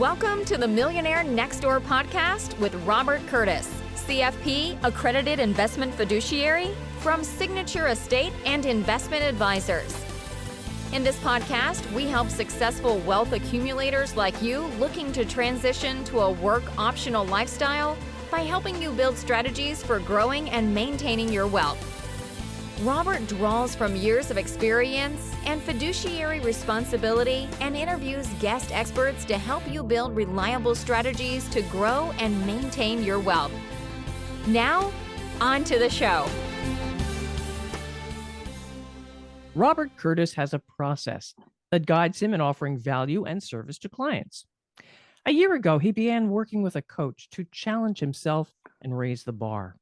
Welcome to the Millionaire Next Door podcast with Robert Curtis, CFP accredited investment fiduciary from Signature Estate and Investment Advisors. In this podcast, we help successful wealth accumulators like you looking to transition to a work optional lifestyle by helping you build strategies for growing and maintaining your wealth. Robert draws from years of experience and fiduciary responsibility and interviews guest experts to help you build reliable strategies to grow and maintain your wealth. Now, on to the show. Robert Curtis has a process that guides him in offering value and service to clients. A year ago, he began working with a coach to challenge himself and raise the bar.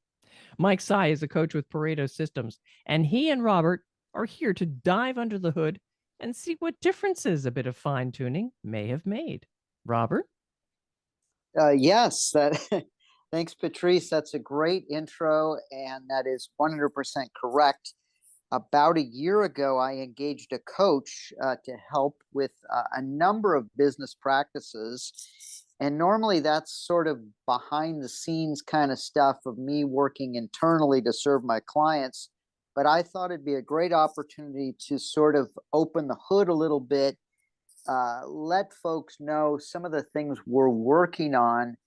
Mike Sy is a coach with Pareto Systems, and he and Robert are here to dive under the hood and see what differences a bit of fine-tuning may have made. Robert? Yes, thanks, Patrice. That's a great intro, and that is 100% correct. About a year ago, I engaged a coach to help with a number of business practices. And normally that's sort of behind the scenes kind of stuff of me working internally to serve my clients. But I thought it'd be a great opportunity to sort of open the hood a little bit, let folks know some of the things we're working on.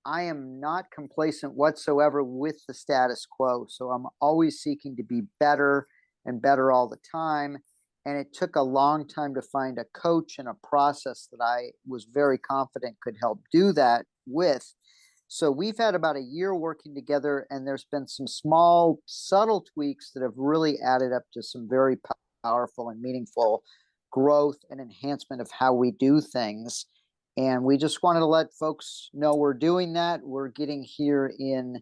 I am not complacent whatsoever with the status quo. So I'm always seeking to be better and better all the time. And it took a long time to find a coach and a process that I was very confident could help do that with. So we've had about a year working together, and there's been some small, subtle tweaks that have really added up to some very powerful and meaningful growth and enhancement of how we do things. And we just wanted to let folks know we're doing that. We're getting here in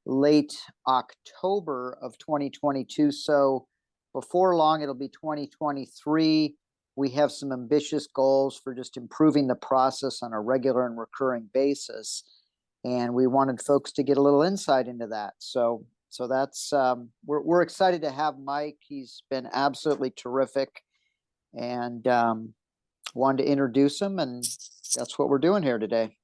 late October of 2022. So before long, it'll be 2023. We have some ambitious goals for just improving the process on a regular and recurring basis. And we wanted folks to get a little insight into that. So that's, we're excited to have Mike. He's been absolutely terrific, and wanted to introduce him. And that's what we're doing here today.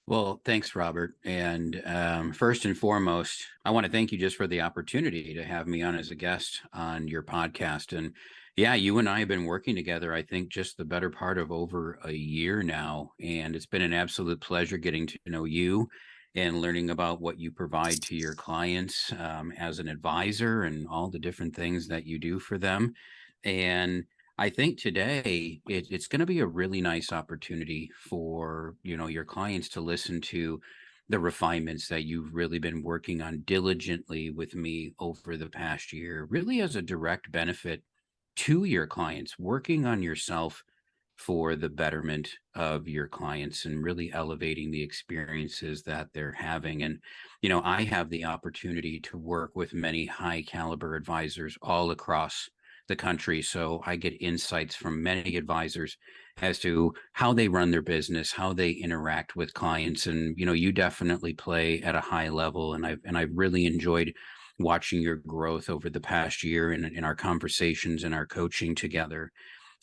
Well, thanks, Robert. And first and foremost, I want to thank you just for the opportunity to have me on as a guest on your podcast. And yeah, you and I have been working together, I think, just the better part of over a year now. And it's been an absolute pleasure getting to know you and learning about what you provide to your clients as an advisor and all the different things that you do for them. And I think today it's going to be a really nice opportunity for, your clients to listen to the refinements that you've really been working on diligently with me over the past year, really as a direct benefit to your clients, working on yourself for the betterment of your clients and really elevating the experiences that they're having. And, I have the opportunity to work with many high caliber advisors all across the country. So I get insights from many advisors as to how they run their business, how they interact with clients. And, you definitely play at a high level. And I've really enjoyed watching your growth over the past year in our conversations and our coaching together.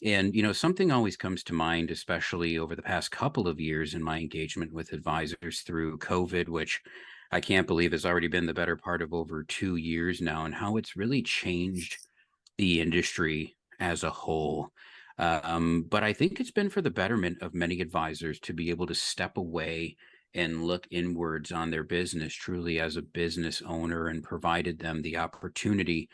And, something always comes to mind, especially over the past couple of years in my engagement with advisors through COVID, which I can't believe has already been the better part of over 2 years now, and how it's really changed the industry as a whole. But I think it's been for the betterment of many advisors to be able to step away and look inwards on their business truly as a business owner, and provided them the opportunity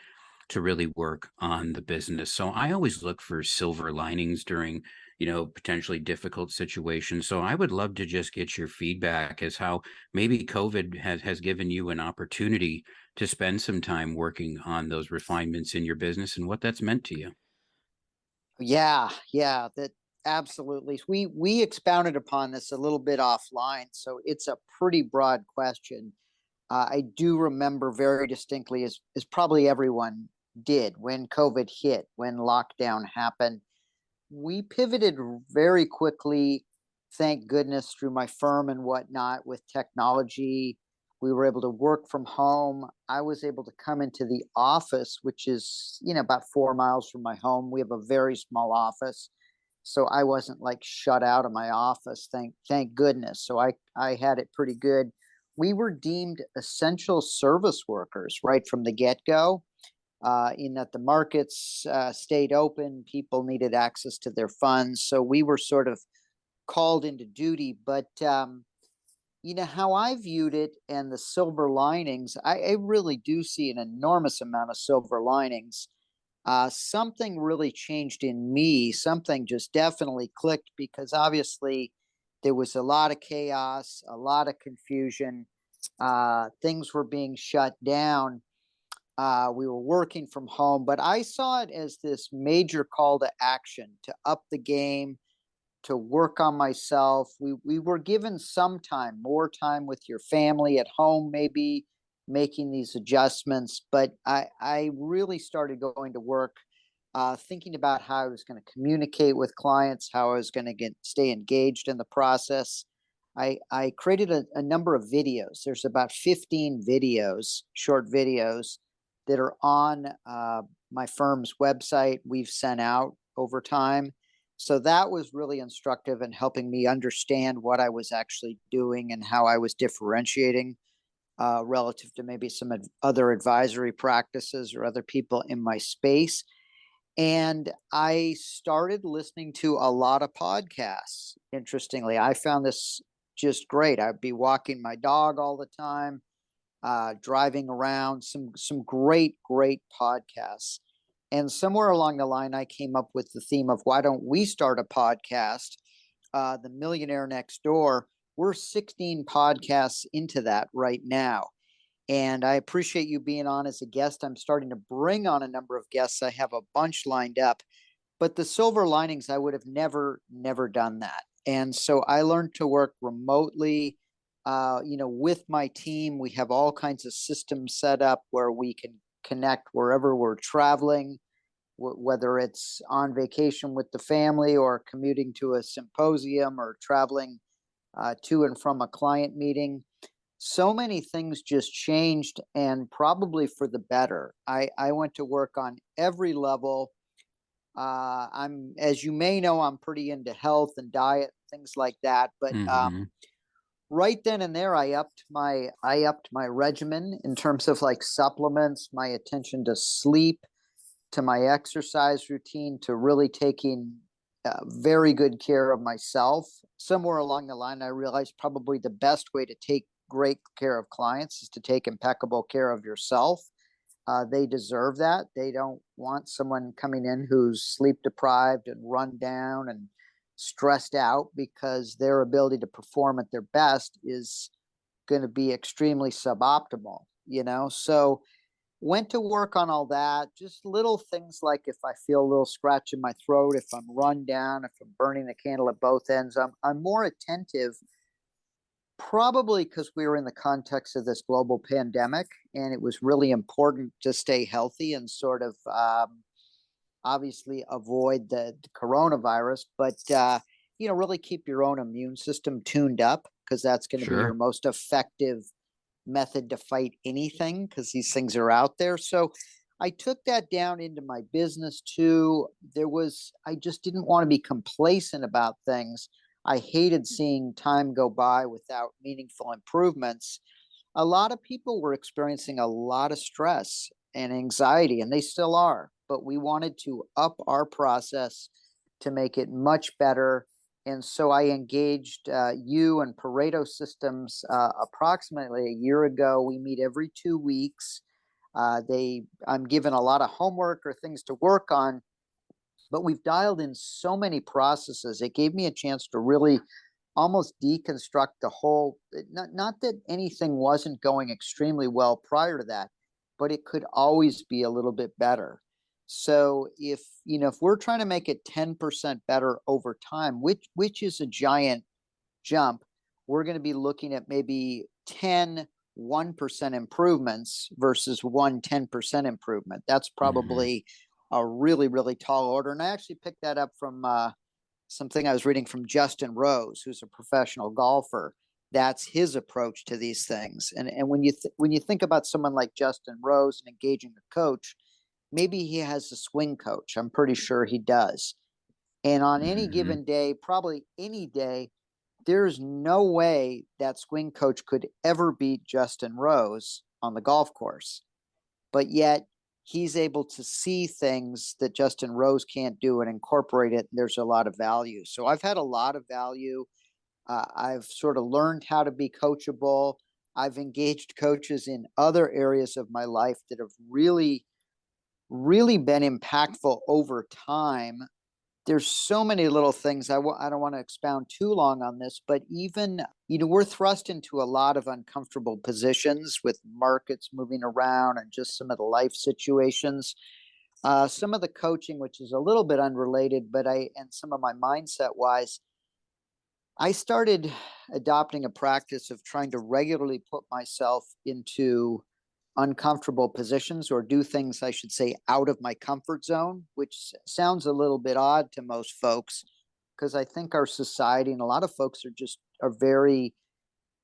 to really work on the business. So I always look for silver linings during, potentially difficult situations. So I would love to just get your feedback as how maybe COVID has given you an opportunity to spend some time working on those refinements in your business and what that's meant to you. Yeah, that absolutely. We expounded upon this a little bit offline, so it's a pretty broad question. I do remember very distinctly, as probably everyone did, when COVID hit, when lockdown happened. We pivoted very quickly, thank goodness, through my firm and whatnot with technology. We were able to work from home. I was able to come into the office, which is, about 4 miles from my home. We have a very small office. So I wasn't like shut out of my office. Thank goodness. So I had it pretty good. We were deemed essential service workers right from the get-go, in that the markets stayed open, people needed access to their funds. So we were sort of called into duty. But how I viewed it and the silver linings, I really do see an enormous amount of silver linings. Something really changed in me. Something just definitely clicked because obviously there was a lot of chaos, a lot of confusion. Things were being shut down. We were working from home, but I saw it as this major call to action to up the game, to work on myself. We were given some time, more time with your family at home, maybe making these adjustments. But I really started going to work, thinking about how I was going to communicate with clients, how I was going to stay engaged in the process. I created a number of videos. There's about 15 videos, short videos, that are on my firm's website. We've sent out over time. So that was really instructive in helping me understand what I was actually doing and how I was differentiating relative to maybe some other advisory practices or other people in my space. And I started listening to a lot of podcasts. Interestingly, I found this just great. I'd be walking my dog all the time, driving around, some great podcasts. And somewhere along the line, I came up with the theme of why don't we start a podcast, the Millionaire Next Door. We're 16 podcasts into that right now. And I appreciate you being on as a guest. I'm starting to bring on a number of guests. I have a bunch lined up. But the silver linings, I would have never done that. And so I learned to work remotely, with my team. We have all kinds of systems set up where we can connect wherever we're traveling, whether it's on vacation with the family or commuting to a symposium or traveling to and from a client meeting. So many things just changed, and probably for the better. I went to work on every level. As you may know, I'm pretty into health and diet, things like that. But Hmm. right then and there, I upped my regimen in terms of like supplements, my attention to sleep, to my exercise routine, to really taking very good care of myself. Somewhere along the line, I realized probably the best way to take great care of clients is to take impeccable care of yourself. They deserve that. They don't want someone coming in who's sleep deprived and run down and stressed out, because their ability to perform at their best is going to be extremely suboptimal. So went to work on all that, just little things like if I feel a little scratch in my throat, if I'm run down, if I'm burning the candle at both ends, I'm more attentive, probably because we were in the context of this global pandemic and it was really important to stay healthy and sort of obviously avoid the coronavirus, but really keep your own immune system tuned up, because that's going to be your Sure. most effective method to fight anything, because these things are out there. So I took that down into my business too. I just didn't want to be complacent about things. I hated seeing time go by without meaningful improvements. A lot of people were experiencing a lot of stress and anxiety, and they still are. But we wanted to up our process to make it much better. And so I engaged you and Pareto Systems approximately a year ago. We meet every 2 weeks. I'm given a lot of homework or things to work on, but we've dialed in so many processes. It gave me a chance to really almost deconstruct the whole, not that anything wasn't going extremely well prior to that, but it could always be a little bit better. So if we're trying to make it 10% better over time, which is a giant jump, we're going to be looking at maybe 10 1% improvements versus 10% improvement. That's Hmm. probably a really, really tall order. And I actually picked that up from something I was reading from Justin Rose, who's a professional golfer. That's his approach to these things. And when you think about someone like Justin Rose and engaging a coach, maybe he has a swing coach. I'm pretty sure he does. And on any Mhm. given day, probably any day, there's no way that swing coach could ever beat Justin Rose on the golf course. But yet he's able to see things that Justin Rose can't do and incorporate it. And there's a lot of value. So I've had a lot of value. I've sort of learned how to be coachable. I've engaged coaches in other areas of my life that have really, really been impactful over time. There's so many little things. I don't want to expound too long on this, but even, we're thrust into a lot of uncomfortable positions with markets moving around and just some of the life situations. Some of the coaching, which is a little bit unrelated, and some of my mindset wise, I started adopting a practice of trying to regularly put myself into uncomfortable positions, or do things, I should say, out of my comfort zone, which sounds a little bit odd to most folks, because I think our society and a lot of folks are very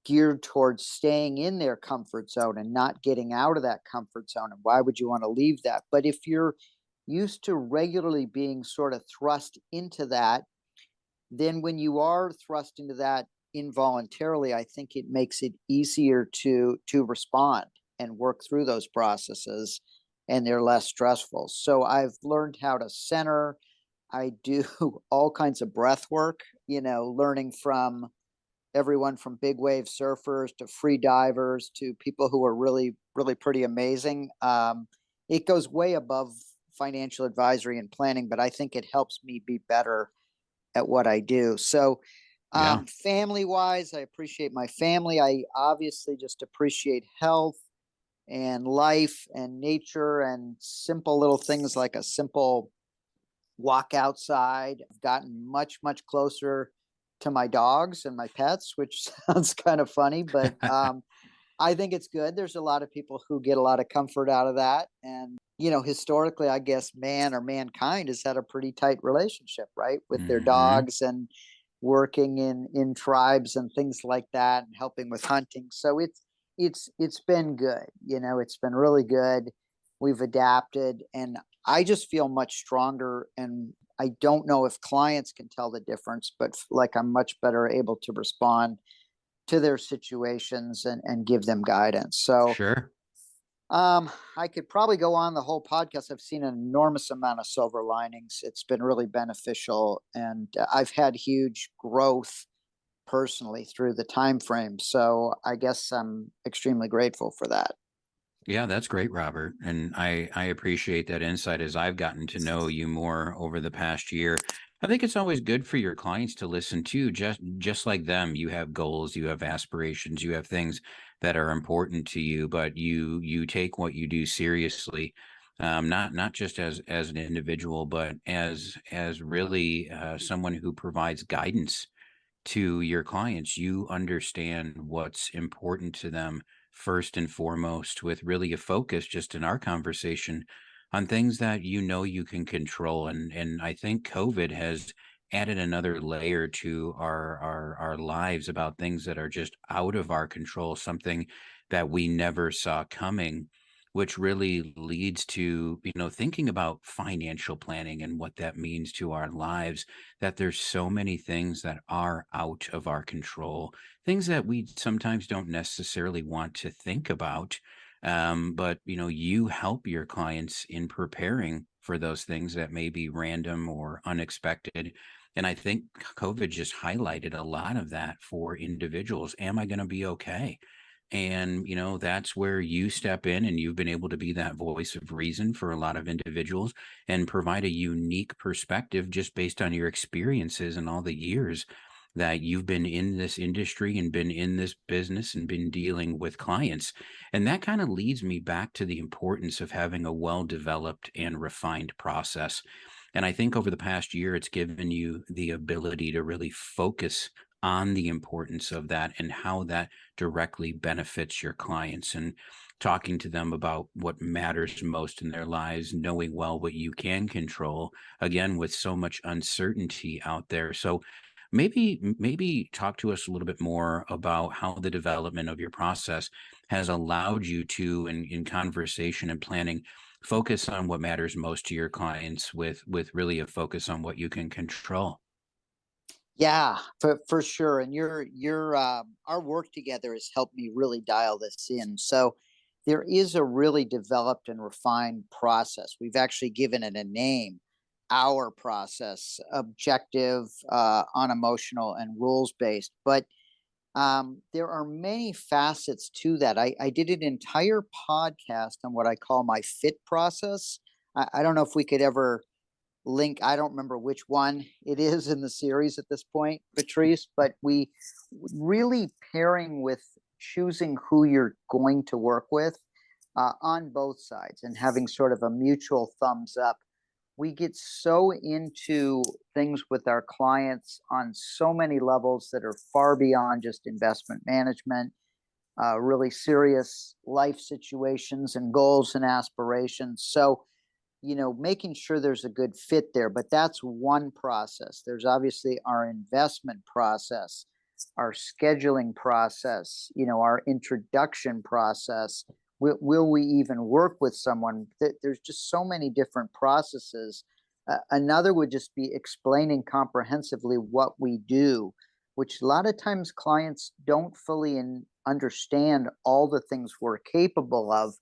geared towards staying in their comfort zone and not getting out of that comfort zone. And why would you want to leave that? But if you're used to regularly being sort of thrust into that, then when you are thrust into that involuntarily, I think it makes it easier to respond and work through those processes, and they're less stressful. So I've learned how to center. I do all kinds of breath work, learning from everyone from big wave surfers to free divers to people who are really, really pretty amazing. It goes way above financial advisory and planning, but I think it helps me be better at what I do. So, Yeah. family wise, I appreciate my family. I obviously just appreciate health and life and nature and simple little things like a simple walk outside. I've gotten much, much closer to my dogs and my pets, which sounds kind of funny, but I think it's good. There's a lot of people who get a lot of comfort out of that. And, historically, I guess man or mankind has had a pretty tight relationship, right, with their Mhm. dogs and working in tribes and things like that and helping with hunting. So it's been good. It's been really good. We've adapted, and I just feel much stronger, and I don't know if clients can tell the difference, but like I'm much better able to respond to their situations and give them guidance. So Sure. I could probably go on the whole podcast. I've seen an enormous amount of silver linings. It's been really beneficial, and I've had huge growth personally through the time frame. So I guess I'm extremely grateful for that. Yeah, that's great, Robert. And I appreciate that insight as I've gotten to know you more over the past year. I think it's always good for your clients to listen to, just like them. You have goals, you have aspirations, you have things that are important to you, but you take what you do seriously. Not just as an individual, but as really someone who provides guidance to your clients. You understand what's important to them first and foremost, with really a focus just in our conversation on things that you can control. And I think COVID has added another layer to our lives about things that are just out of our control, something that we never saw coming, which really leads to thinking about financial planning and what that means to our lives, that there's so many things that are out of our control, things that we sometimes don't necessarily want to think about. But you help your clients in preparing for those things that may be random or unexpected. And I think COVID just highlighted a lot of that for individuals. Am I going to be okay? And, that's where you step in, and you've been able to be that voice of reason for a lot of individuals and provide a unique perspective just based on your experiences and all the years that you've been in this industry and been in this business and been dealing with clients. And that kind of leads me back to the importance of having a well-developed and refined process. And I think over the past year, it's given you the ability to really focus on the importance of that and how that directly benefits your clients, and talking to them about what matters most in their lives, knowing well what you can control, again, with so much uncertainty out there. So maybe talk to us a little bit more about how the development of your process has allowed you to, in conversation and planning, focus on what matters most to your clients with really a focus on what you can control. Yeah, for sure. And your our work together has helped me really dial this in. So there is a really developed and refined process. We've actually given it a name, our process, objective, unemotional, and rules based. But there are many facets to that. I did an entire podcast on what I call my fit process. I don't know if we could ever link. I don't remember which one it is in the series at this point, Patrice, but we really pairing with choosing who you're going to work with on both sides and having sort of a mutual thumbs up. We get so into things with our clients on so many levels that are far beyond just investment management, really serious life situations and goals and aspirations. So, making sure there's a good fit there, but that's one process. There's obviously our investment process, our scheduling process, our introduction process. Will we even work with someone? There's just so many different processes. Another would just be explaining comprehensively what we do, which a lot of times clients don't fully understand all the things we're capable of.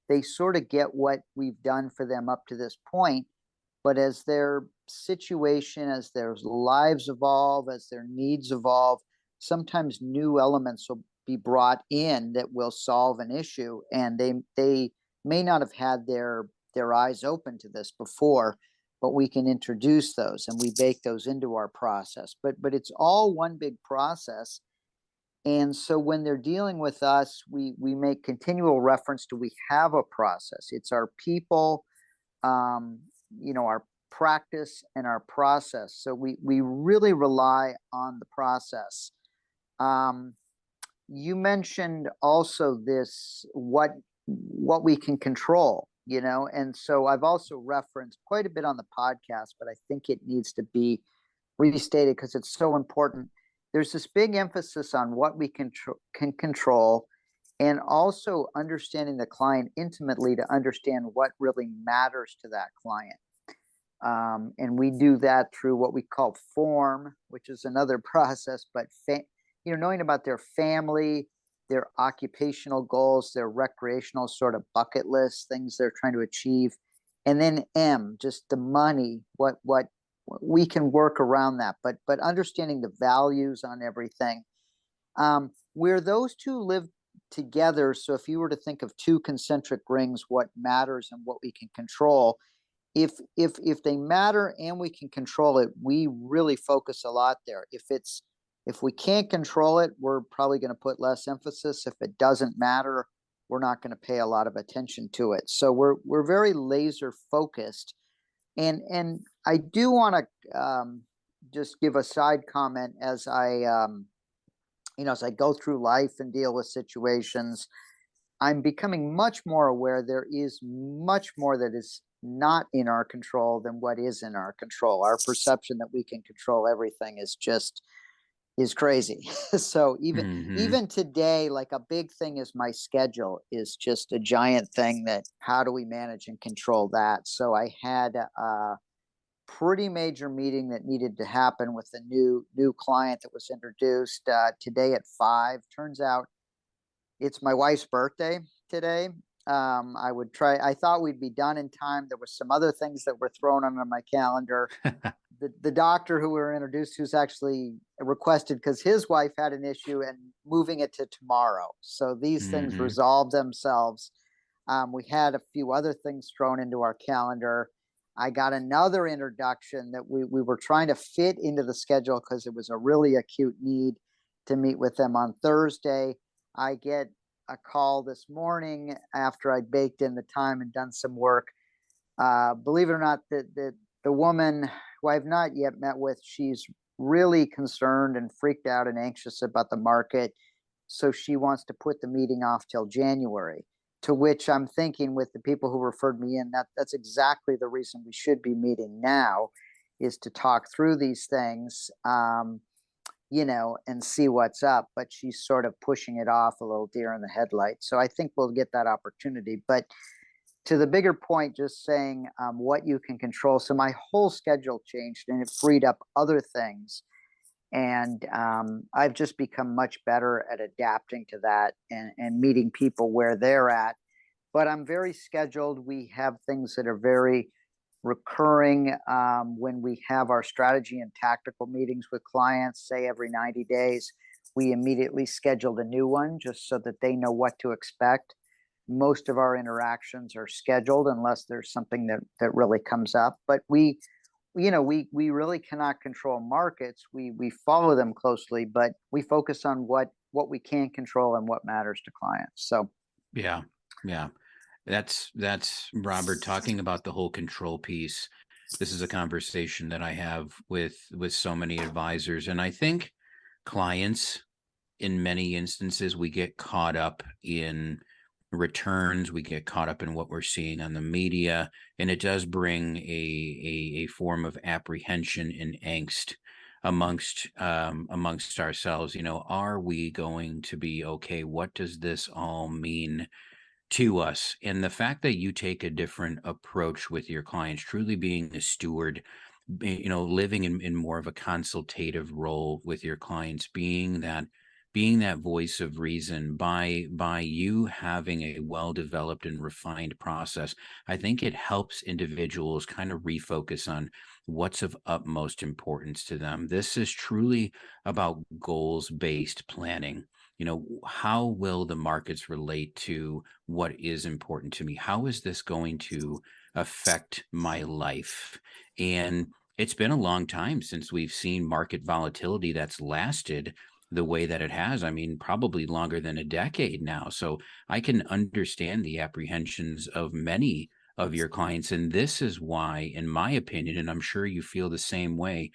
They sort of get what we've done for them up to this point, but as their situation, as their lives evolve, as their needs evolve, sometimes new elements will be brought in that will solve an issue, and they may not have had their eyes open to this before, but we can introduce those and we bake those into our process. But it's all one big process. And so when they're dealing with us, we make continual reference to we have a process. It's our people, our practice and our process. So we really rely on the process. You mentioned also this what we can control, and so I've also referenced quite a bit on the podcast, but I think it needs to be restated because it's so important. There's this big emphasis on what we can control, and also understanding the client intimately to understand what really matters to that client. And we do that through what we call form, which is another process, but knowing about their family, their occupational goals, their recreational sort of bucket list, things they're trying to achieve. And then M, just the money, what we can work around that, but understanding the values on everything, where those two live together. So if you were to think of two concentric rings, what matters and what we can control, if they matter and we can control it, we really focus a lot there. If we can't control it, we're probably going to put less emphasis. If it doesn't matter, we're not going to pay a lot of attention to it. So we're very laser focused. And I do want to just give a side comment as as I go through life and deal with situations. I'm becoming much more aware there is much more that is not in our control than what is in our control. Our perception that we can control everything is crazy. So even today, like a big thing is my schedule is just a giant thing that how do we manage and control that? So I had a pretty major meeting that needed to happen with a new client that was introduced today at 5. Turns out it's my wife's birthday today. I thought we'd be done in time. There were some other things that were thrown on my calendar. The doctor who we were introduced to, who's actually requested because his wife had an issue and moving it to tomorrow. So these things resolved themselves. We had a few other things thrown into our calendar. I got another introduction that we were trying to fit into the schedule because it was a really acute need to meet with them on Thursday. I get a call this morning after I baked in the time and done some work. Believe it or not, the woman who I've not yet met with, she's really concerned and freaked out and anxious about the market. So she wants to put the meeting off till January, to which I'm thinking with the people who referred me in, that's exactly the reason we should be meeting now, is to talk through these things, and see what's up. But she's sort of pushing it off a little deer in the headlights. So I think we'll get that opportunity. But to the bigger point, just saying what you can control. So my whole schedule changed and it freed up other things. And I've just become much better at adapting to that and meeting people where they're at. But I'm very scheduled. We have things that are very recurring when we have our strategy and tactical meetings with clients, say every 90 days. We immediately scheduled a new one just so that they know what to expect. Most of our interactions are scheduled unless there's something that really comes up. But we really cannot control markets. We follow them closely, but we focus on what we can control and what matters to clients. So Yeah. Yeah. That's Robert, talking about the whole control piece. This is a conversation that I have with so many advisors, and I think clients, in many instances, we get caught up in returns, we get caught up in what we're seeing on the media, and it does bring a form of apprehension and angst amongst ourselves. Are we going to be okay? What does this all mean to us? And the fact that you take a different approach with your clients, truly being a steward, living in more of a consultative role with your clients, being that voice of reason, by you having a well-developed and refined process, I think it helps individuals kind of refocus on what's of utmost importance to them. This is truly about goals-based planning. How will the markets relate to what is important to me? How is this going to affect my life? And it's been a long time since we've seen market volatility that's lasted the way that it has. I mean, probably longer than a decade now. So I can understand the apprehensions of many of your clients. And this is why, in my opinion, and I'm sure you feel the same way,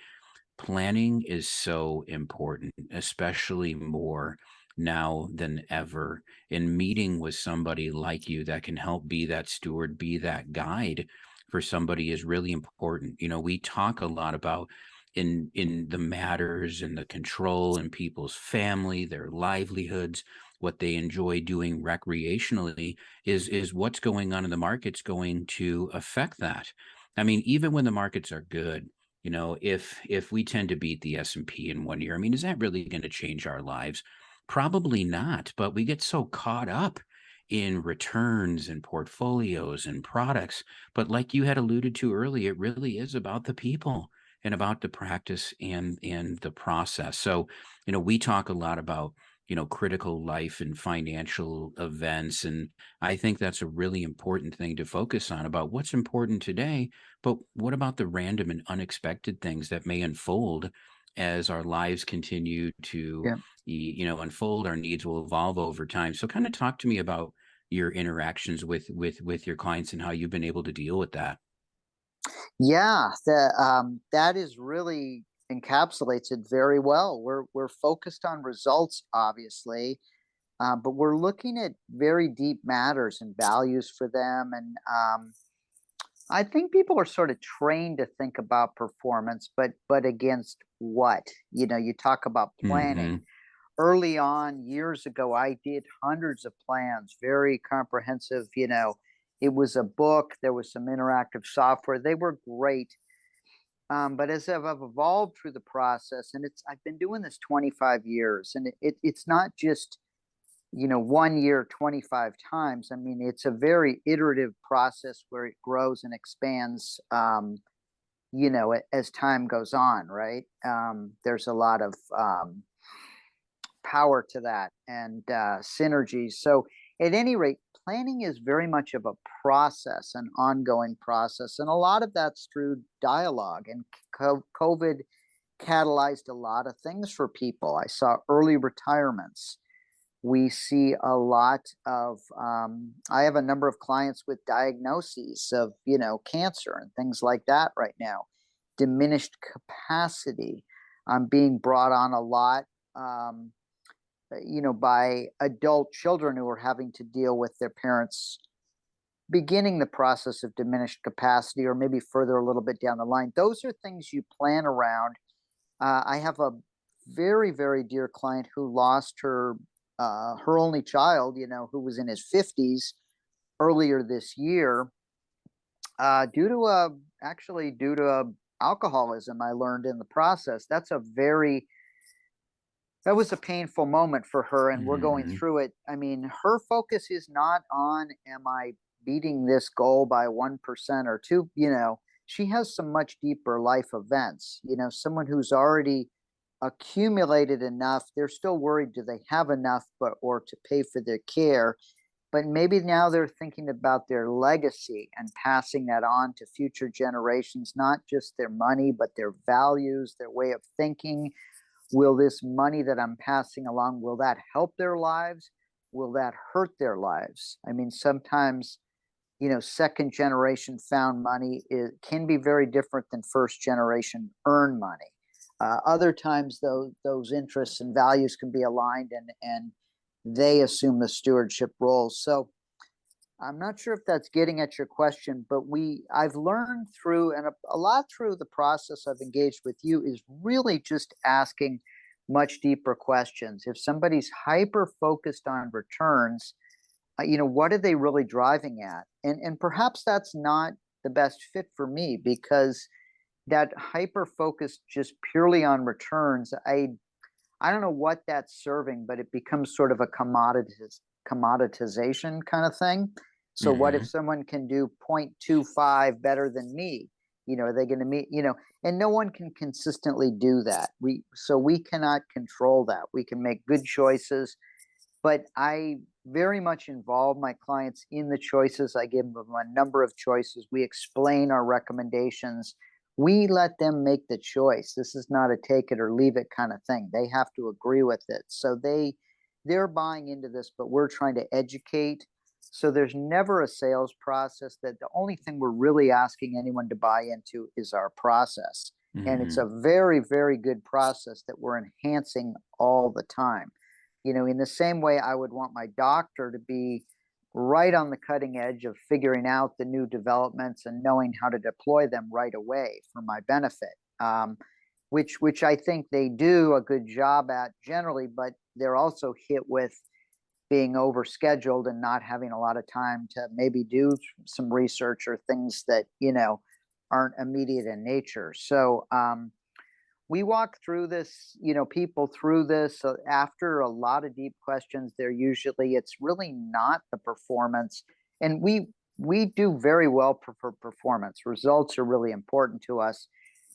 planning is so important, especially more now than ever. In meeting with somebody like you that can help be that steward, be that guide for somebody is really important. We talk a lot about in the matters and the control in people's family, their livelihoods, what they enjoy doing recreationally is what's going on in the markets going to affect that. I mean, even when the markets are good, if we tend to beat the S&P in one year, I mean, is that really going to change our lives? Probably not, but we get so caught up in returns and portfolios and products. But like you had alluded to earlier, it really is about the people and about the practice and the process. So, we talk a lot about, critical life and financial events. And I think that's a really important thing to focus on, about what's important today, but what about the random and unexpected things that may unfold as our lives continue to, yeah. Unfold? Our needs will evolve over time. So kind of talk to me about your interactions with your clients and how you've been able to deal with that. Yeah, that is really encapsulates it very well. We're focused on results, obviously, but we're looking at very deep matters and values for them. And I think people are sort of trained to think about performance, but against what? You talk about Mm-hmm. planning. Early on, years ago, I did hundreds of plans, very comprehensive. It was a book. There was some interactive software. They were great. But as I've evolved through the process, and I've been doing this 25 years, and it's not just 1 year 25 times. I mean, it's a very iterative process where it grows and expands. As time goes on, right? There's a lot of power to that and synergies. So, at any rate, planning is very much of a process, an ongoing process, and a lot of that's through dialogue. And COVID catalyzed a lot of things for people. I saw early retirements. We see a lot of, I have a number of clients with diagnoses of, cancer and things like that right now. Diminished capacity. I'm being brought on a lot, by adult children who are having to deal with their parents beginning the process of diminished capacity, or maybe further a little bit down the line. Those are things you plan around. I have a very, very dear client who lost her only child, who was in his 50s, earlier this year, due to alcoholism I learned in the process. That was a painful moment for her, and we're going Mhm. through it. I mean, her focus is not on, am I beating this goal by 1% or 2, she has some much deeper life events. Someone who's already accumulated enough, they're still worried, do they have enough, or to pay for their care? But maybe now they're thinking about their legacy and passing that on to future generations, not just their money, but their values, their way of thinking. Will this money that I'm passing along, will that help their lives? Will that hurt their lives? I mean, sometimes, second generation found money can be very different than first generation earned money. Other times, though, those interests and values can be aligned, and they assume the stewardship roles. So I'm not sure if that's getting at your question, but I've learned through, and a lot through the process I've engaged with you, is really just asking much deeper questions. If somebody's hyper focused on returns, what are they really driving at? And perhaps that's not the best fit for me, because that hyper focus just purely on returns, I don't know what that's serving, but it becomes sort of a commoditization kind of thing. So what if Mhm. someone can do 0.25 better than me? Are they going to meet, and no one can consistently do that. We cannot control that. We can make good choices, but I very much involve my clients in the choices. I give them a number of choices. We explain our recommendations. We let them make the choice. This is not a take it or leave it kind of thing. They have to agree with it. So they're buying into this, but we're trying to educate. So there's never a sales process. That the only thing we're really asking anyone to buy into is our process. And it's a Mhm. very, very good process that we're enhancing all the time. In the same way I would want my doctor to be right on the cutting edge of figuring out the new developments and knowing how to deploy them right away for my benefit, which I think they do a good job at generally, but they're also hit with being overscheduled and not having a lot of time to maybe do some research or things that aren't immediate in nature. So we walk through this, people through this after a lot of deep questions. It's really not the performance, and we do very well for performance. Results are really important to us,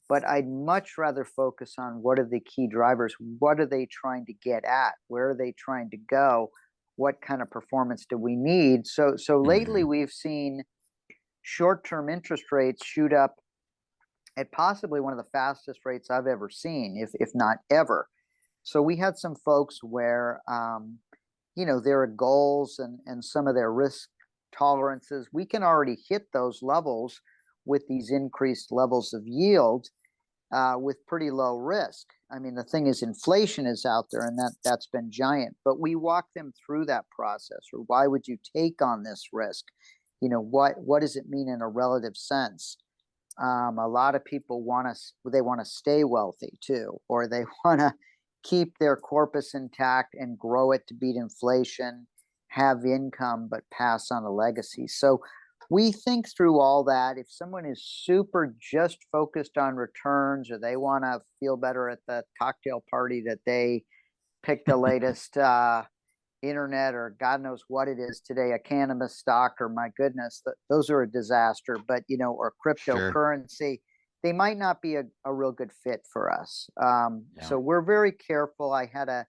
but I'd much rather focus on what are the key drivers. What are they trying to get at? Where are they trying to go? What kind of performance do we need? So lately Mhm. we've seen short-term interest rates shoot up at possibly one of the fastest rates I've ever seen, if not ever. So we had some folks where, their goals and some of their risk tolerances, we can already hit those levels with these increased levels of yield, with pretty low risk. I mean, the thing is, inflation is out there, and that's been giant. But we walk them through that process. Or why would you take on this risk? What does it mean in a relative sense? A lot of people they want to stay wealthy too, or they want to keep their corpus intact and grow it to beat inflation, have income, but pass on a legacy. So we think through all that. If someone is super just focused on returns, or they want to feel better at the cocktail party that they picked the latest internet, or God knows what it is today, a cannabis stock, or my goodness, those are a disaster, but or Sure. cryptocurrency, they might not be a real good fit for us. Yeah. So we're very careful. I had a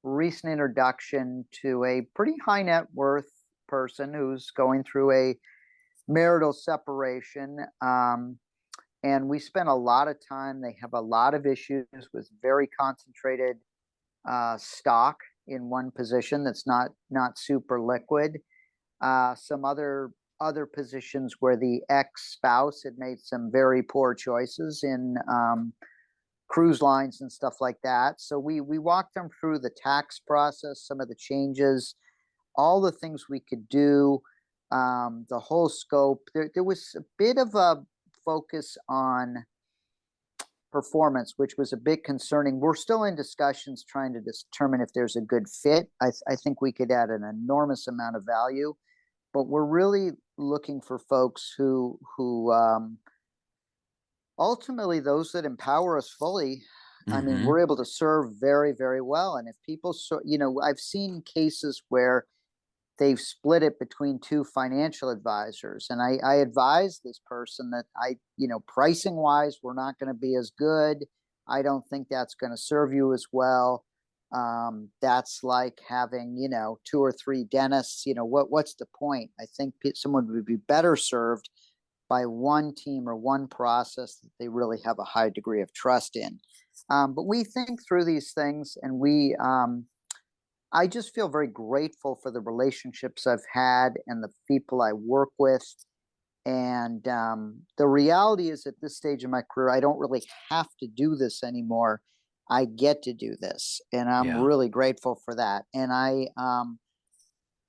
recent introduction to a pretty high net worth person who's going through a marital separation. And we spent a lot of time. They have a lot of issues with very concentrated stock in one position that's not super liquid. Some other positions where the ex spouse had made some very poor choices in cruise lines and stuff like that. So we walked them through the tax process, some of the changes, all the things we could do, the whole scope. There was a bit of a focus on performance, which was a bit concerning. We're still in discussions trying to determine if there's a good fit. I think we could add an enormous amount of value, but we're really looking for folks who ultimately, those that empower us fully. I mean, Hmm. we're able to serve very, very well. And if people, I've seen cases where they've split it between two financial advisors, and I advise this person that pricing wise, we're not going to be as good. I don't think that's going to serve you as well. That's like having, two or three dentists. What's the point? I think someone would be better served by one team or one process that they really have a high degree of trust in. But we think through these things, and I just feel very grateful for the relationships I've had and the people I work with. And the reality is, at this stage of my career, I don't really have to do this anymore. I get to do this, and I'm Yeah, really grateful for that. And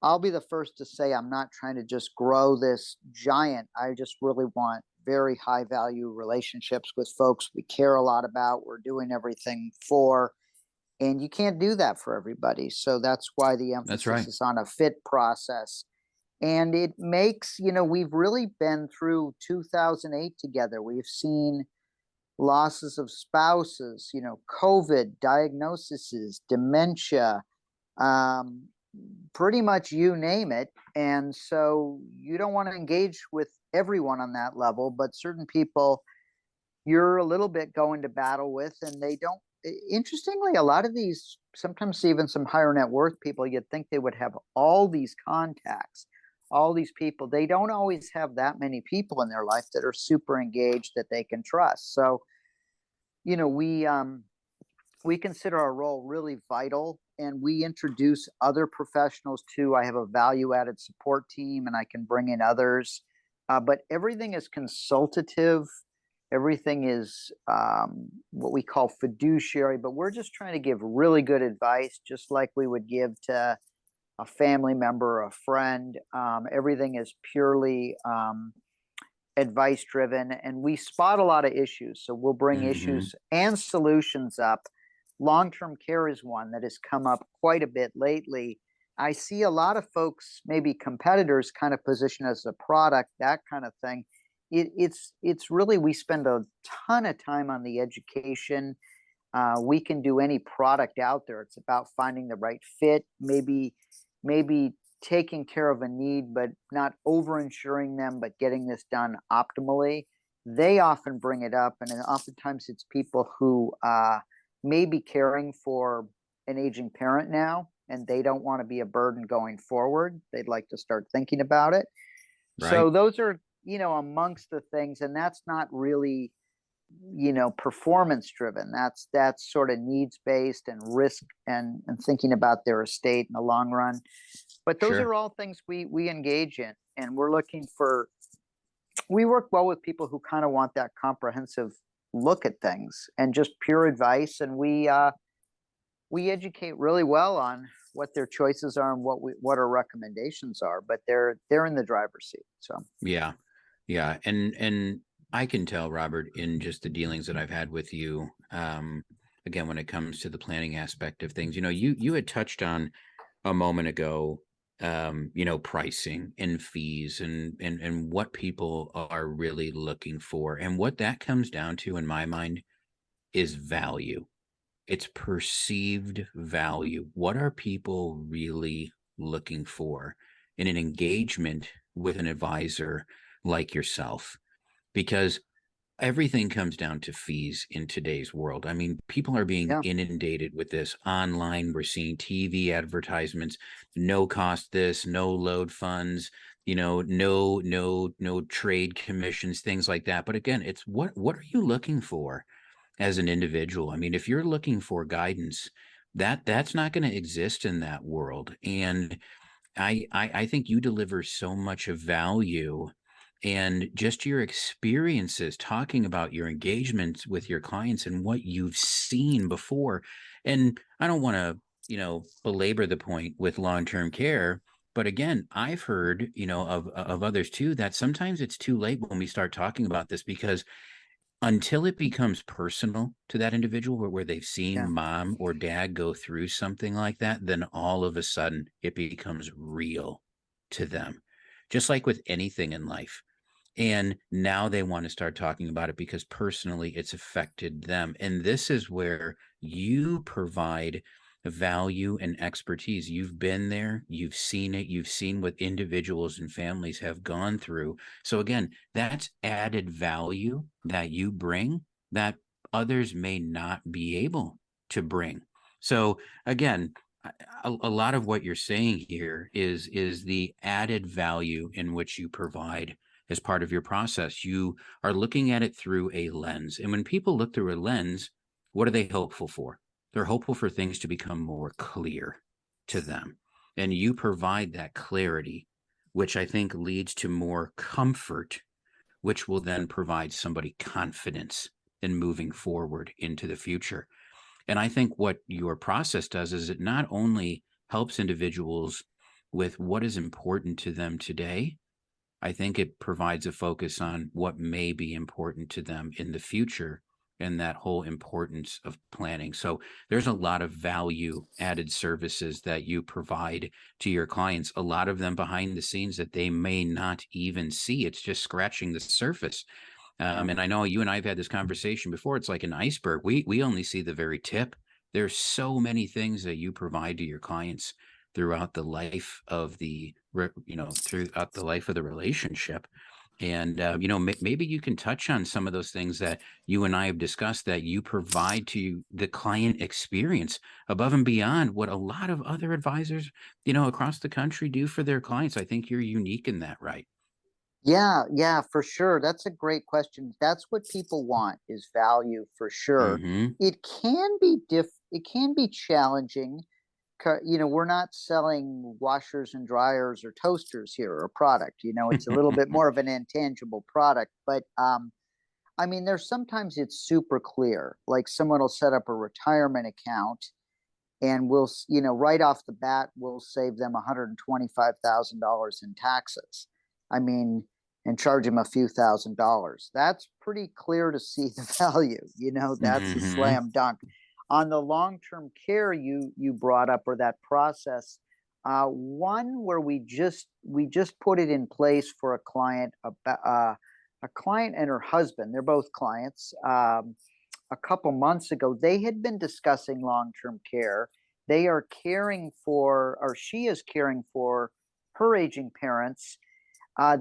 I'll be the first to say I'm not trying to just grow this giant. I just really want very high value relationships with folks we care a lot about, we're doing everything for. And you can't do that for everybody. So that's why the that's emphasis right. is on a fit process. And it makes, we've really been through 2008 together. We've seen losses of spouses, COVID, diagnoses, dementia, um, pretty much you name it. And so you don't want to engage with everyone on that level, but certain people you're a little bit going to battle with, and they don't. Interestingly, a lot of these, sometimes even some higher net worth people, you'd think they would have all these contacts, all these people. They don't always have that many people in their life that are super engaged that they can trust. So, you know, we um, we consider our role really vital, and we introduce other professionals too. I have a value added support team, and I can bring in others, but everything is consultative. Everything is what we call fiduciary, but we're just trying to give really good advice, just like we would give to a family member or a friend. Everything is purely advice driven, and we spot a lot of issues. So we'll bring Hmm. issues and solutions up. Long term care is one that has come up quite a bit lately. I see a lot of folks, maybe competitors, kind of position as a product, that kind of thing. It's really, we spend a ton of time on the education. We can do any product out there. It's about finding the right fit, maybe taking care of a need, but not over insuring them, but getting this done optimally. They often bring it up, and oftentimes it's people who may be caring for an aging parent now, and they don't want to be a burden going forward. They'd like to start thinking about it. So Right. those are, amongst the things, and that's not really, performance driven. That's sort of needs based and risk, and thinking about their estate in the long run. But those Sure. are all things we engage in, and we work well with people who kind of want that comprehensive look at things and just pure advice. And we educate really well on what their choices are and what our recommendations are, but they're in the driver's seat. So Yeah. Yeah. And I can tell, Robert, in just the dealings that I've had with you, again, when it comes to the planning aspect of things, you had touched on a moment ago, pricing and fees and what people are really looking for. And what that comes down to, in my mind, is value. It's perceived value. What are people really looking for in an engagement with an advisor like yourself? Because everything comes down to fees in today's world. I mean, people are being yeah, inundated with this online. We're seeing TV advertisements, no cost this, no load funds, no trade commissions, things like that. But again, it's what are you looking for as an individual? I mean, if you're looking for guidance, that's not going to exist in that world. And I think you deliver so much of value, and just your experiences talking about your engagements with your clients and what you've seen before. And I don't want to, belabor the point with long-term care, but again, I've heard, of others too, that sometimes it's too late when we start talking about this, because until it becomes personal to that individual, where they've seen yeah, mom or dad go through something like that, then all of a sudden it becomes real to them. just like with anything in life. And now they want to start talking about it because personally it's affected them. And this is where you provide value and expertise. You've been there, you've seen it, you've seen what individuals and families have gone through. So again, that's added value that you bring that others may not be able to bring. So again, a lot of what you're saying here is the added value in which you provide as part of your process. You are looking at it through a lens. And when people look through a lens, what are they hopeful for? They're hopeful for things to become more clear to them. And you provide that clarity, which I think leads to more comfort, which will then provide somebody confidence in moving forward into the future. And I think what your process does is it not only helps individuals with what is important to them today, I think it provides a focus on what may be important to them in the future and that whole importance of planning. So there's a lot of value added services that you provide to your clients, a lot of them behind the scenes that they may not even see. It's just scratching the surface. And I know you and I have had this conversation before. It's like an iceberg. We only see the very tip. There's so many things that you provide to your clients throughout the life of throughout the life of the relationship. And, maybe you can touch on some of those things that you and I have discussed that you provide to the client experience above and beyond what a lot of other advisors, across the country do for their clients. I think you're unique in that, right? Yeah, for sure. That's a great question. That's what people want is value for sure. Mm-hmm. It can be challenging. We're not selling washers and dryers or toasters here or product. It's a little bit more of an intangible product, but I mean, sometimes it's super clear. Like someone will set up a retirement account and right off the bat, we'll save them $125,000 in taxes. I mean, and charge them a few $1,000s. That's pretty clear to see the value. That's a Mm-hmm. slam dunk. On the long-term care you brought up, or that process, one where we just put it in place for a client, a client and her husband. They're both clients. A couple months ago, they had been discussing long-term care. They are caring for, or she is caring for, her aging parents.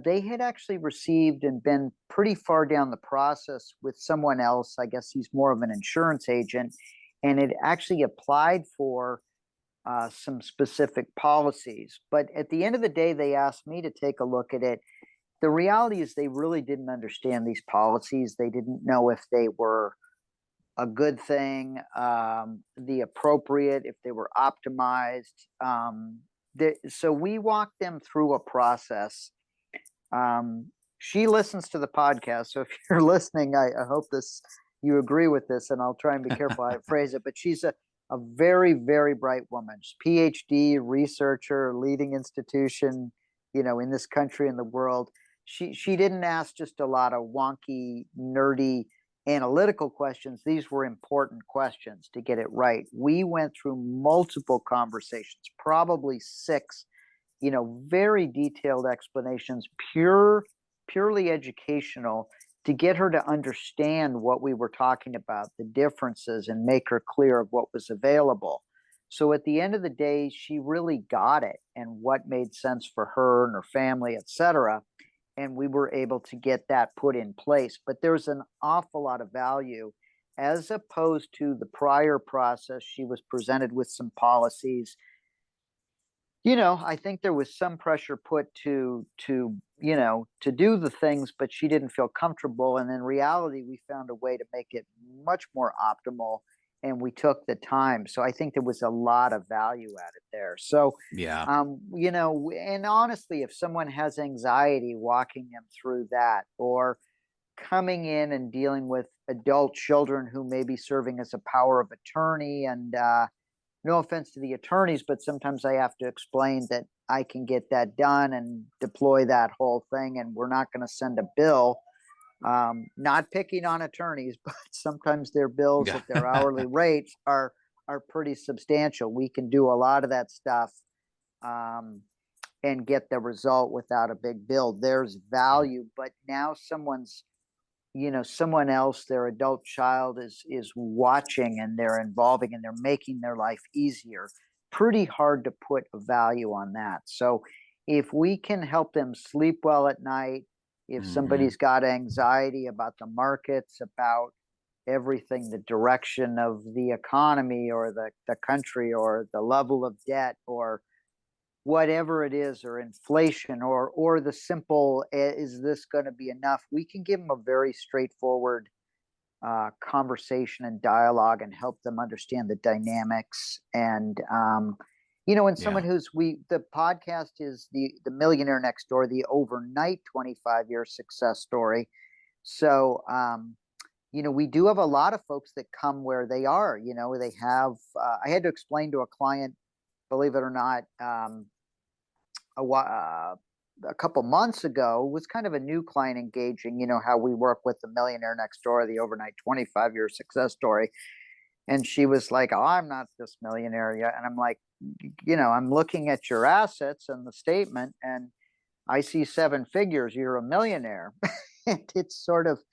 They had actually received and been pretty far down the process with someone else. I guess he's more of an insurance agent, and had actually applied for some specific policies. But at the end of the day, they asked me to take a look at it. The reality is they really didn't understand these policies. They didn't know if they were a good thing, the appropriate, if they were optimized. So we walked them through a process. She listens to the podcast, so if you're listening, I hope you agree with this, and I'll try and be careful how I phrase it. But she's a very, very bright woman. She's PhD researcher, leading institution, in this country and the world. She didn't ask just a lot of wonky, nerdy, analytical questions. These were important questions to get it right. We went through multiple conversations, probably 6, very detailed explanations, purely educational, to get her to understand what we were talking about, the differences, and make her clear of what was available. So at the end of the day, she really got it and what made sense for her and her family, etc. And we were able to get that put in place. But there's an awful lot of value, as opposed to the prior process. She was presented with some policies. I think there was some pressure put to do the things, but she didn't feel comfortable. And in reality, we found a way to make it much more optimal, and we took the time. So I think there was a lot of value added there. So, Yeah. and honestly, if someone has anxiety, walking them through that, or coming in and dealing with adult children who may be serving as a power of attorney, and no offense to the attorneys, but sometimes I have to explain that I can get that done and deploy that whole thing, and we're not going to send a bill. Not picking on attorneys, but sometimes their bills at their hourly rates are pretty substantial. We can do a lot of that stuff. and get the result without a big bill. There's value, but now someone else, their adult child is watching, and they're involving, and they're making their life easier. Pretty hard to put a value on that. So if we can help them sleep well at night, if somebody's got anxiety about the markets, about everything, the direction of the economy or the country or the level of debt or whatever it is, or inflation, or the simple, is this going to be enough? We can give them a very straightforward conversation and dialogue and help them understand the dynamics. And and someone Yeah. the podcast is the Millionaire Next Door, the overnight 25-year success story. So we do have a lot of folks that come where they are. They have I had to explain to a client, believe it or not, a couple months ago, was kind of a new client engaging, how we work with the Millionaire Next Door, the overnight 25-year success story. And she was like, "Oh, I'm not this millionaire yet." And I'm like, I'm looking at your assets and the statement, and I see 7 figures. You're a millionaire. And it's sort of,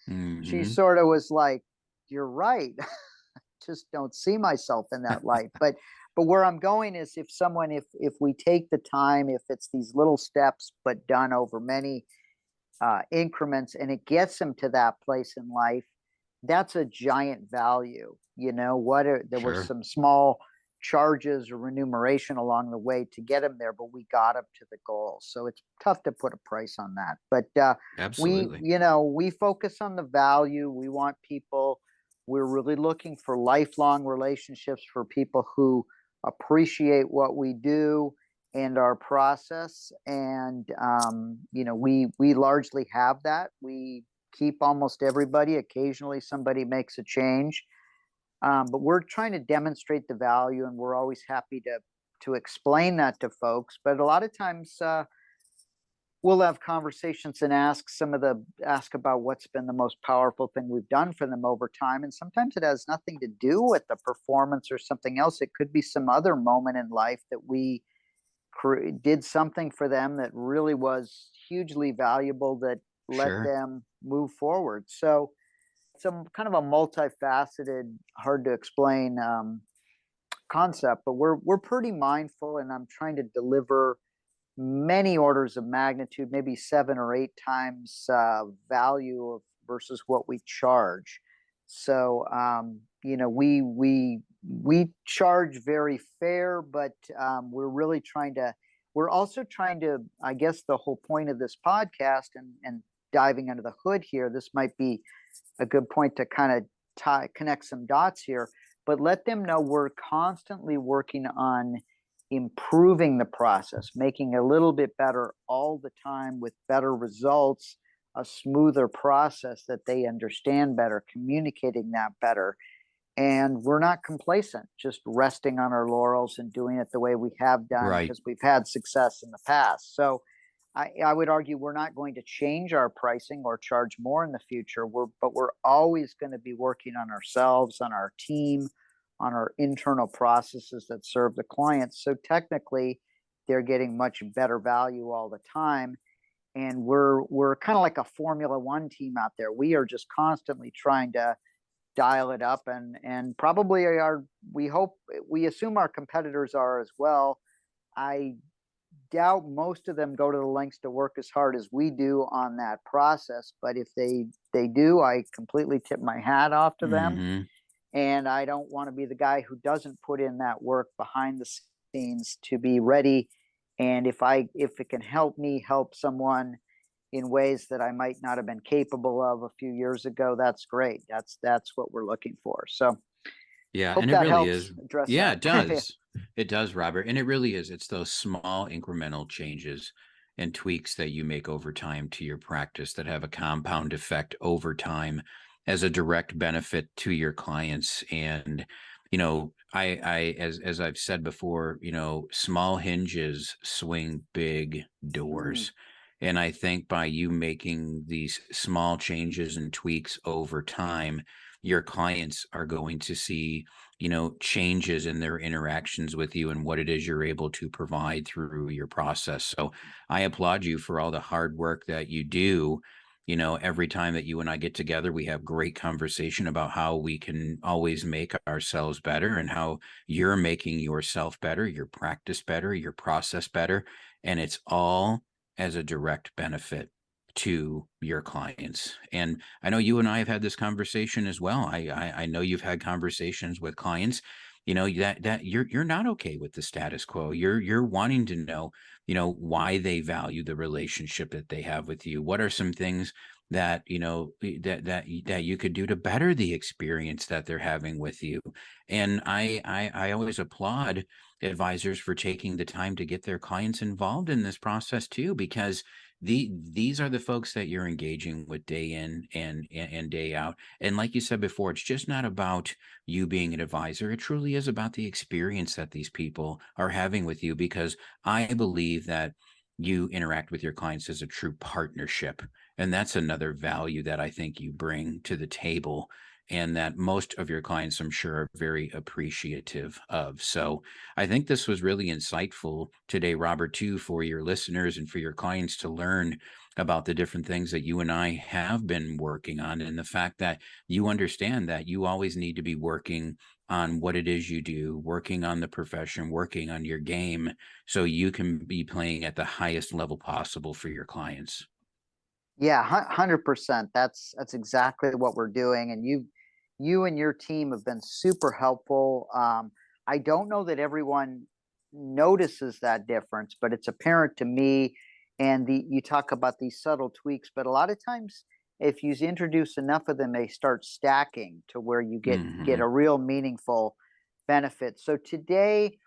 she Hmm. sort of was like, "You're right." Just don't see myself in that light. But where I'm going is, if we take the time, if it's these little steps but done over many increments, and it gets them to that place in life, that's a giant value. There were Sure. some small charges or remuneration along the way to get them there, but we got them to the goal. So it's tough to put a price on that. But Absolutely. we focus on the value. We want people. We're really looking for lifelong relationships, for people who appreciate what we do and our process. And we largely have that. We keep almost everybody. Occasionally somebody makes a change, but we're trying to demonstrate the value, and we're always happy to explain that to folks. But a lot of times we'll have conversations and ask about what's been the most powerful thing we've done for them over time. And sometimes it has nothing to do with the performance or something else. It could be some other moment in life that we did something for them that really was hugely valuable, that let Sure. them move forward. So it's kind of a multifaceted, hard to explain concept, but we're pretty mindful, and I'm trying to deliver many orders of magnitude, maybe 7 or 8 times value versus what we charge. So we charge very fair, but we're also trying to, I guess the whole point of this podcast and diving under the hood here, this might be a good point to kind of connect some dots here, but let them know we're constantly working on improving the process, making it a little bit better all the time, with better results, a smoother process that they understand better, communicating that better. And we're not complacent, just resting on our laurels and doing it the way we have done Right. because we've had success in the past. So I would argue we're not going to change our pricing or charge more in the future. But we're always going to be working on ourselves, on our team, on our internal processes that serve the clients. So technically, they're getting much better value all the time. And we're kind of like a Formula One team out there. We are just constantly trying to dial it up, and probably we assume our competitors are as well. I doubt most of them go to the lengths to work as hard as we do on that process, but if they do, I completely tip my hat off to them. Hmm. And I don't want to be the guy who doesn't put in that work behind the scenes to be ready. And if it can help me help someone in ways that I might not have been capable of a few years ago, that's great. That's what we're looking for. So Yeah. hope And it that really helps is. address Yeah, that. it does. It does, Robert. And it really is. It's those small incremental changes and tweaks that you make over time to your practice that have a compound effect over time as a direct benefit to your clients. And, as I've said before, small hinges swing big Mm, doors. And I think by you making these small changes and tweaks over time, your clients are going to see changes in their interactions with you and what it is you're able to provide through your process. So I applaud you for all the hard work that you do. Every time that you and I get together, we have great conversation about how we can always make ourselves better and how you're making yourself better, your practice better, your process better. And it's all as a direct benefit to your clients. And I know you and I have had this conversation as well. I know you've had conversations with clients, that you're not okay with the status quo. You're wanting to know, why they value the relationship that they have with you. What are some things that, that you could do to better the experience that they're having with you? And I always applaud advisors for taking the time to get their clients involved in this process too, because these are the folks that you're engaging with day in and day out. And like you said before, it's just not about you being an advisor. It truly is about the experience that these people are having with you, because I believe that you interact with your clients as a true partnership. And that's another value that I think you bring to the table, and that most of your clients, I'm sure, are very appreciative of. So I think this was really insightful today, Robert, too, for your listeners and for your clients to learn about the different things that you and I have been working on, and the fact that you understand that you always need to be working on what it is you do, working on the profession, working on your game, so you can be playing at the highest level possible for your clients. Yeah, 100%. That's exactly what we're doing. And you and your team have been super helpful. I don't know that everyone notices that difference, but it's apparent to me. And you talk about these subtle tweaks, but a lot of times, if you introduce enough of them, they start stacking to where you get a real meaningful benefit. So today,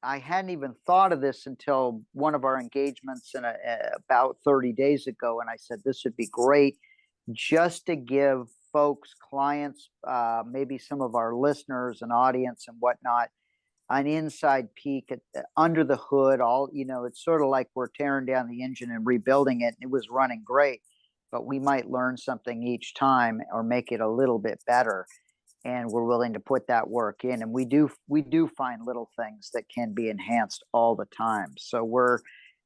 I hadn't even thought of this until one of our engagements about 30 days ago. And I said, this would be great just to give folks, clients, maybe some of our listeners and audience and whatnot, an inside peek at under the hood. It's sort of like we're tearing down the engine and rebuilding it. And it was running great, but we might learn something each time or make it a little bit better. And we're willing to put that work in, and we do find little things that can be enhanced all the time. So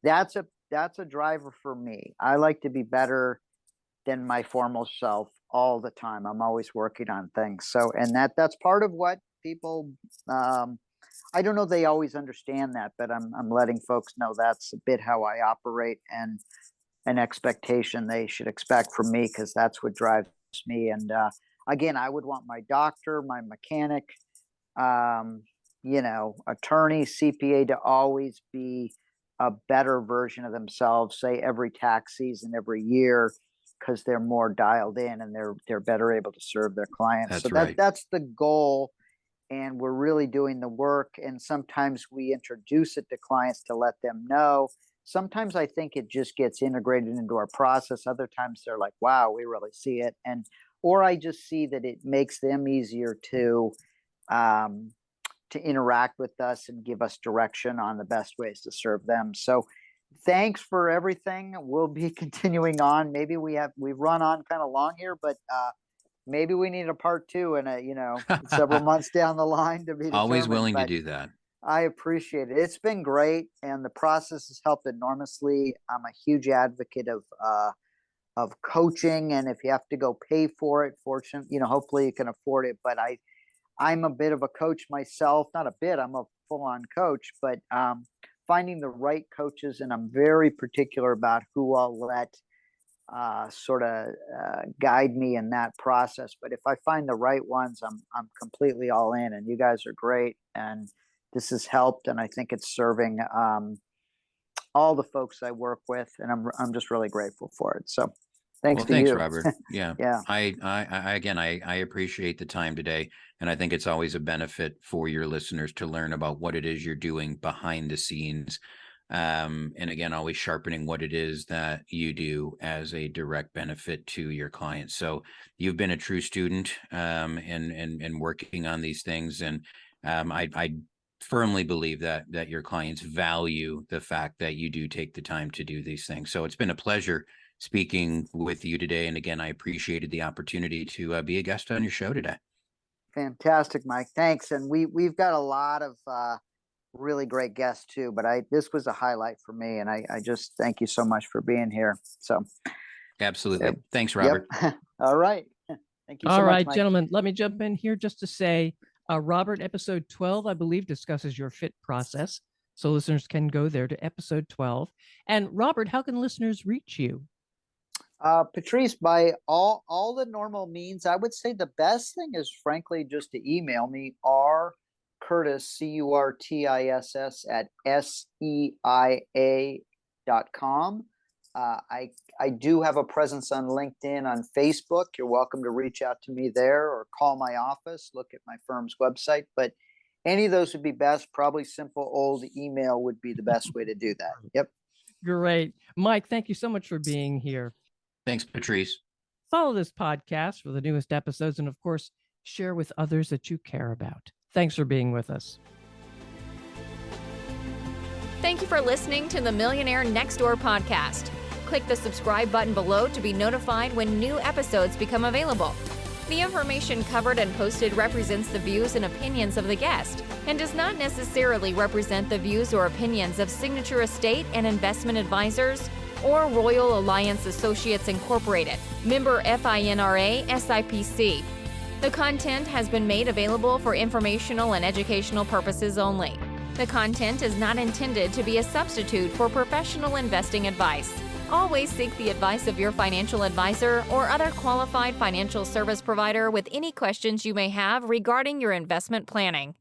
that's a driver for me. I like to be better than my formal self all the time. I'm always working on things. So, and that's part of what people, I don't know, they always understand that, but I'm letting folks know that's a bit how I operate, and an expectation they should expect from me, because that's what drives me. And again, I would want my doctor, my mechanic, attorney, CPA to always be a better version of themselves, say every tax season, every year, because they're more dialed in and they're better able to serve their clients. That's so right. That's the goal. And we're really doing the work. And sometimes we introduce it to clients to let them know. Sometimes I think it just gets integrated into our process. Other times they're like, wow, we really see it. Or I just see that it makes them easier to interact with us and give us direction on the best ways to serve them. So thanks for everything. We'll be continuing on. Maybe we've run on kind of long here, but maybe we need a part two and several months down the line to be determined. Always willing to do that. I appreciate it. It's been great, and the process has helped enormously. I'm a huge advocate of coaching, and if you have to go pay for it, hopefully you can afford it. But I'm a bit of a coach myself. Not a bit, I'm a full-on coach, but finding the right coaches, and I'm very particular about who I'll let guide me in that process. But if I find the right ones, I'm completely all in, and you guys are great, and this has helped, and I think it's serving all the folks I work with, and I'm just really grateful for it. So thanks to thanks, you. Robert. Yeah. Yeah. I appreciate the time today. And I think it's always a benefit for your listeners to learn about what it is you're doing behind the scenes. And again, always sharpening what it is that you do as a direct benefit to your clients. So you've been a true student and working on these things. And I firmly believe that your clients value the fact that you do take the time to do these things. So it's been a pleasure speaking with you today. And again, I appreciated the opportunity to be a guest on your show today. Fantastic, Mike. Thanks. And we've got a lot of really great guests too, but this was a highlight for me, and I just thank you so much for being here. So Absolutely. Yep. Thanks, Robert. Yep. All right. Thank you so All much, right, Mike. gentlemen, let me jump in here just to say, Robert, episode 12, I believe, discusses your FIT process. So listeners can go there to episode 12. And Robert, how can listeners reach you? Patrice, by all the normal means, I would say the best thing is frankly just to email me, rcurtis, CURTISS at SEIA.com. I do have a presence on LinkedIn, on Facebook. You're welcome to reach out to me there or call my office, look at my firm's website. But any of those would be best. Probably simple old email would be the best way to do that. Yep. Great. Mike, thank you so much for being here. Thanks, Patrice. Follow this podcast for the newest episodes, and of course, share with others that you care about. Thanks for being with us. Thank you for listening to the Millionaire Next Door podcast. Click the subscribe button below to be notified when new episodes become available. The information covered and posted represents the views and opinions of the guest and does not necessarily represent the views or opinions of Signature Estate and Investment Advisors or Royal Alliance Associates Incorporated, member FINRA SIPC. The content has been made available for informational and educational purposes only. The content is not intended to be a substitute for professional investing advice. Always seek the advice of your financial advisor or other qualified financial service provider with any questions you may have regarding your investment planning.